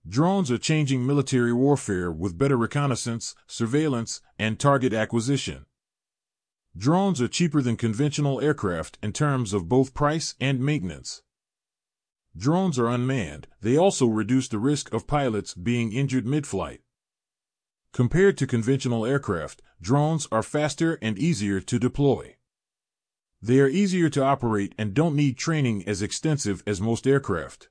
Drones are changing military warfare with better reconnaissance, surveillance, and target acquisition. Drones are cheaper than conventional aircraft in terms of both price and maintenance. Drones are unmanned. They also reduce the risk of pilots being injured mid-flight. Compared to conventional aircraft, drones are faster and easier to deploy. They are easier to operate and don't need training as extensive as most aircraft.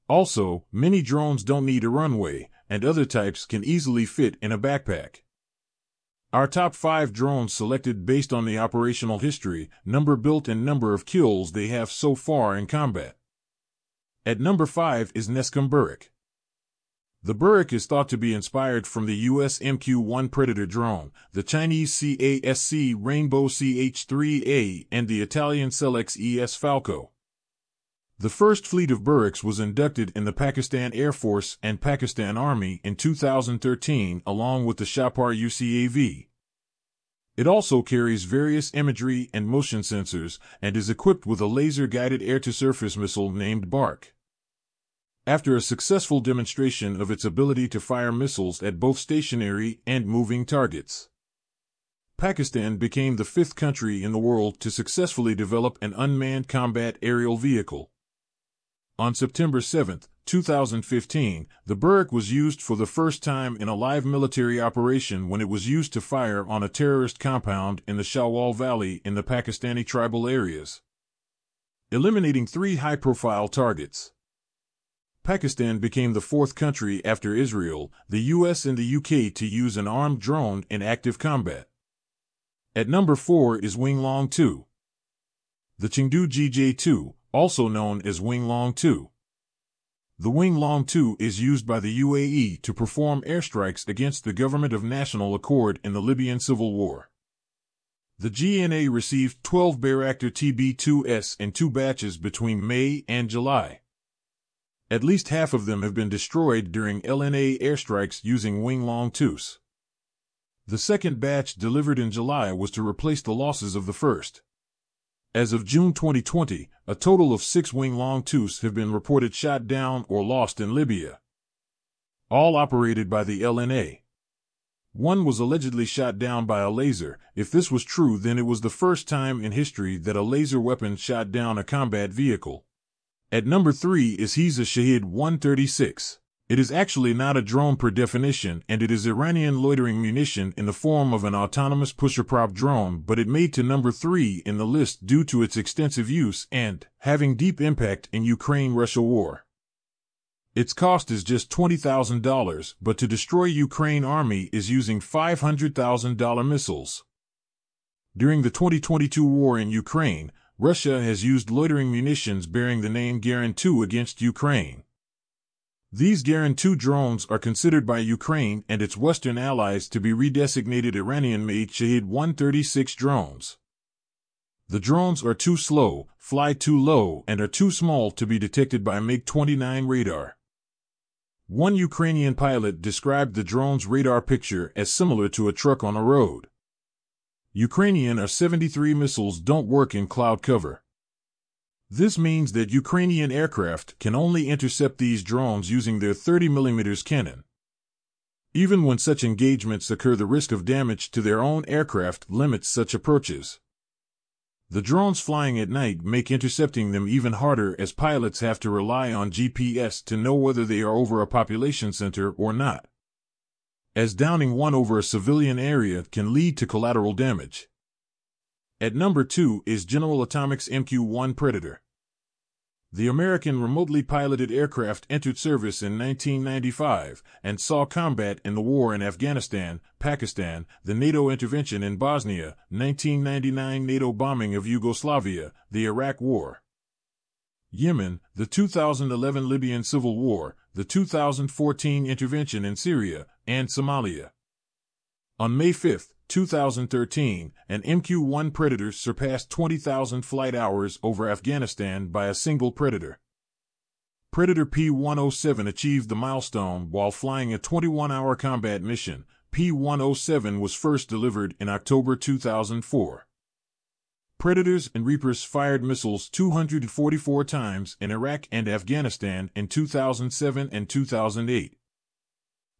Also, many drones don't need a runway, and other types can easily fit in a backpack. Our top 5 drones selected based on the operational history, number built and number of kills they have so far in combat. At number 5 is Nescom Burrich. The Burrich is thought to be inspired from the US MQ-1 Predator drone, the Chinese CASC Rainbow CH-3A, and the Italian Selex ES Falco. The first fleet of Burrichs was inducted in the Pakistan Air Force and Pakistan Army in 2013 along with the Chapar UCAV. It also carries various imagery and motion sensors and is equipped with a laser-guided air-to-surface missile named BARC. After a successful demonstration of its ability to fire missiles at both stationary and moving targets, Pakistan became the 5th country in the world to successfully develop an unmanned combat aerial vehicle. On September 7, 2015, the Burrich was used for the first time in a live military operation when it was used to fire on a terrorist compound in the Shawal Valley in the Pakistani tribal areas, eliminating 3 high-profile targets. Pakistan became the 4th country after Israel, the US and the UK to use an armed drone in active combat. At number 4 is Wing Long 2. The Chengdu GJ-2, also known as Wing Long 2. The Wing Long 2 is used by the UAE to perform airstrikes against the Government of National Accord in the Libyan civil war. The GNA received 12 Bayraktar TB2S in 2 batches between May and July. At least half of them have been destroyed during LNA airstrikes using Wing Long 2s. The second batch delivered in July was to replace the losses of the first. As of June 2020, a total of 6 Wing Long 2s have been reported shot down or lost in Libya, all operated by the LNA. One was allegedly shot down by a laser. If this was true, then it was the first time in history that a laser weapon shot down a combat vehicle. At number 3 is Heza Shahed 136. It is actually not a drone per definition, and it is Iranian loitering munition in the form of an autonomous pusher-prop drone, but it made to number 3 in the list due to its extensive use and having deep impact in Ukraine-Russia war. Its cost is just $20,000, but to destroy Ukraine army is using $500,000 missiles. During the 2022 war in Ukraine, Russia has used loitering munitions bearing the name Garin 2 against Ukraine. These Garin 2 drones are considered by Ukraine and its Western allies to be redesignated Iranian-made Shahed 136 drones. The drones are too slow, fly too low, and are too small to be detected by MiG-29 radar. One Ukrainian pilot described the drone's radar picture as similar to a truck on a road. Ukrainian R-73 missiles don't work in cloud cover. This means that Ukrainian aircraft can only intercept these drones using their 30mm cannon. Even when such engagements occur, the risk of damage to their own aircraft limits such approaches. The drones flying at night make intercepting them even harder, as pilots have to rely on GPS to know whether they are over a population center or not, as downing one over a civilian area can lead to collateral damage. At number 2 is General Atomics MQ-1 Predator. The American remotely piloted aircraft entered service in 1995 and saw combat in the war in Afghanistan, Pakistan, the NATO intervention in Bosnia, 1999 NATO bombing of Yugoslavia, the Iraq War, Yemen, the 2011 Libyan Civil War, the 2014 intervention in Syria, and Somalia. On May 5, 2013, an MQ-1 Predator surpassed 20,000 flight hours over Afghanistan by a single Predator. Predator P-107 achieved the milestone while flying a 21-hour combat mission. P-107 was first delivered in October 2004. Predators and Reapers fired missiles 244 times in Iraq and Afghanistan in 2007 and 2008.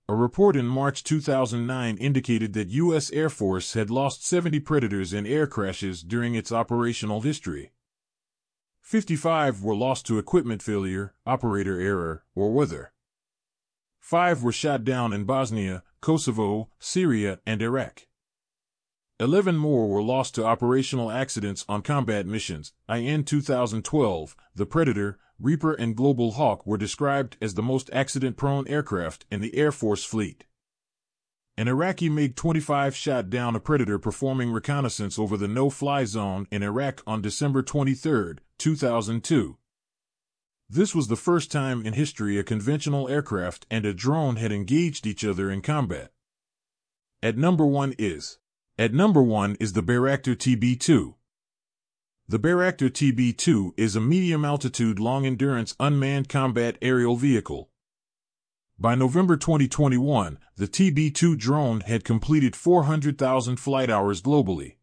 A report in March 2009 indicated that U.S. Air Force had lost 70 Predators in air crashes during its operational history. 55 were lost to equipment failure, operator error, or weather. 5 were shot down in Bosnia, Kosovo, Syria, and Iraq. 11 more were lost to operational accidents on combat missions. In 2012, the Predator, Reaper, and Global Hawk were described as the most accident-prone aircraft in the Air Force fleet. An Iraqi MiG-25 shot down a Predator performing reconnaissance over the no-fly zone in Iraq on December 23, 2002. This was the first time in history a conventional aircraft and a drone had engaged each other in combat. At number 1 is the Bayraktar TB2. The Bayraktar TB2 is a medium-altitude, long-endurance unmanned combat aerial vehicle. By November 2021, the TB2 drone had completed 400,000 flight hours globally.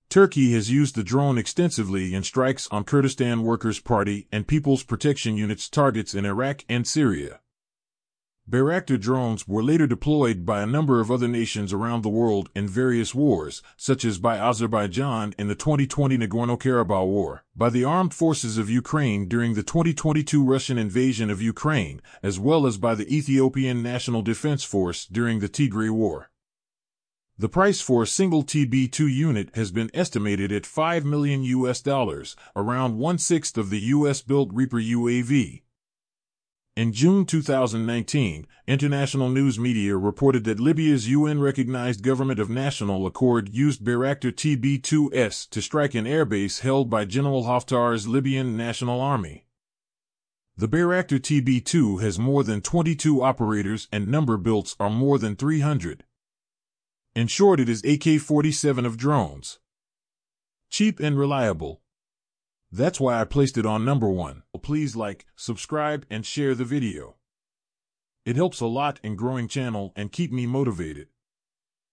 Turkey has used the drone extensively in strikes on Kurdistan Workers' Party and People's Protection Unit's targets in Iraq and Syria. Bayraktar drones were later deployed by a number of other nations around the world in various wars, such as by Azerbaijan in the 2020 Nagorno-Karabakh War, by the armed forces of Ukraine during the 2022 Russian invasion of Ukraine, as well as by the Ethiopian National Defense Force during the Tigray War. The price for a single TB2 unit has been estimated at $5 million, around 1/6 of the US-built Reaper UAV. In June 2019, international news media reported that Libya's UN-recognized Government of National Accord used Bayraktar TB2s to strike an airbase held by General Haftar's Libyan National Army. The Bayraktar TB2 has more than 22 operators and number builts are more than 300. In short, it is AK-47 of drones. Cheap and reliable. That's why I placed it on number 1. Please like, subscribe, and share the video. It helps a lot in growing channel and keep me motivated.